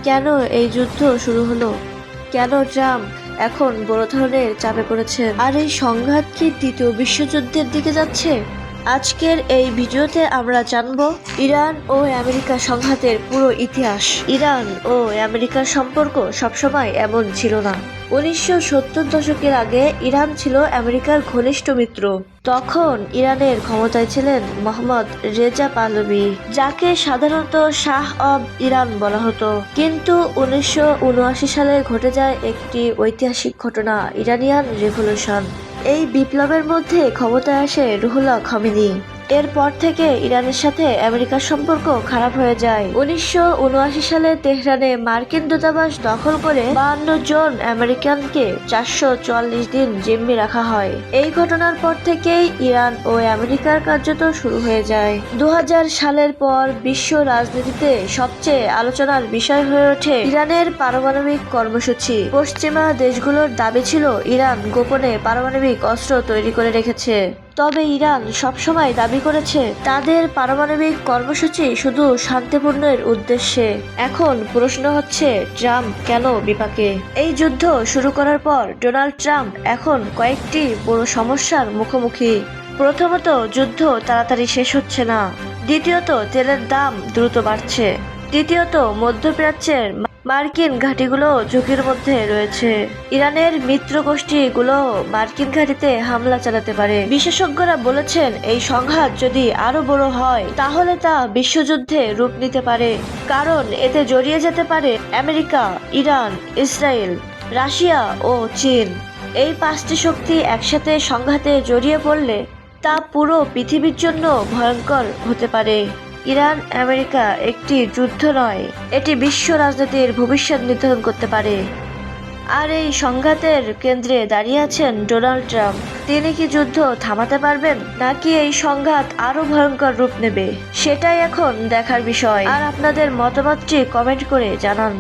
কেন এই যুদ্ধ শুরু হলো? কেন ট্রাম্প এখন বড় ধরনের চাপে পড়েছে? আর এই সংঘাত কি তৃতীয় বিশ্বযুদ্ধের দিকে যাচ্ছে? আজকের এই ভিডিওতে আমরা জানব ইরান ও আমেরিকা সংঘাতের পুরো ইতিহাস। ইরান ও আমেরিকার সম্পর্ক সবসময় এমন ছিল না। 1970 দশকের আগে ইরান ছিল আমেরিকার ঘনিষ্ঠ মিত্র। তখন ইরানের ক্ষমতায় ছিলেন মোহাম্মদ রেজা পাহলভি, যাকে সাধারণত শাহ অব ইরান বলা হতো। কিন্তু 1979 সালে ঘটে যায় একটি ঐতিহাসিক ঘটনা, ইরানিয়ান রেভলিউশন। এই বিপ্লবের মধ্যে ক্ষমতায় আসে রুহুল্লাহ খামেনি। এরপর থেকে ইরানের সাথে আমেরিকার সম্পর্ক খারাপ হয়ে যায়। 1979 সালে তেহরানে মার্কিন দূতাবাস দখল করে 52 জন আমেরিকানকে 444 দিন জিম্মি রাখা হয়। এই ঘটনার পর থেকেই ইরান ও আমেরিকার কার্যত শুরু হয়ে যায়। 2000 সালের পর বিশ্ব রাজনীতিতে সবচেয়ে আলোচনার বিষয় হয়ে ওঠে ইরানের পারমাণবিক কর্মসূচি। পশ্চিমা দেশগুলোর দাবি ছিল ইরান গোপনে পারমাণবিক অস্ত্র তৈরি করে রেখেছে। তবে ইরান সবসময় দাবি করেছে তাদের পারমাণবিক কর্মসূচি শুধু শান্তিপূর্ণের উদ্দেশ্যে। এখন প্রশ্ন হচ্ছে, ট্রাম্প কেন বিপাকে? এই যুদ্ধ শুরু করার পর ডোনাল্ড ট্রাম্প এখন কয়েকটি বড় সমস্যার মুখোমুখি। প্রথমত, যুদ্ধ তাড়াতাড়ি শেষ হচ্ছে না। দ্বিতীয়ত, তেলের দাম দ্রুত বাড়ছে। তৃতীয়ত, মধ্যপ্রাচ্যের মার্কিন ঘাঁটিগুলো ঝুঁকির মধ্যে রয়েছে। ইরানের মিত্র গোষ্ঠীগুলো মার্কিন ঘাঁটিতে হামলা চালাতে পারে। বিশেষজ্ঞরা বলেছেন এই সংঘাত যদি আরো বড় হয় তাহলে তা বিশ্বযুদ্ধে রূপ নিতে পারে, কারণ এতে জড়িয়ে যেতে পারে আমেরিকা, ইরান, ইসরায়েল, রাশিয়া ও চীন। এই 5টি শক্তি একসাথে সংঘাতে জড়িয়ে পড়লে তা পুরো পৃথিবীর জন্য ভয়ঙ্কর হতে পারে। ইরান আমেরিকা একটি যুদ্ধ নয়, এটি বিশ্ব রাজনীতির ভবিষ্যৎ নির্ধারণ করতে পারে। আর এই সংঘাতের কেন্দ্রে দাঁড়িয়ে আছেন ডোনাল্ড ট্রাম্প। তিনি কি যুদ্ধ থামাতে পারবেন, নাকি এই সংঘাত আরো ভয়ঙ্কর রূপ নেবে? সেটাই এখন দেখার বিষয়। আর আপনাদের মতামতটি কমেন্ট করে জানান।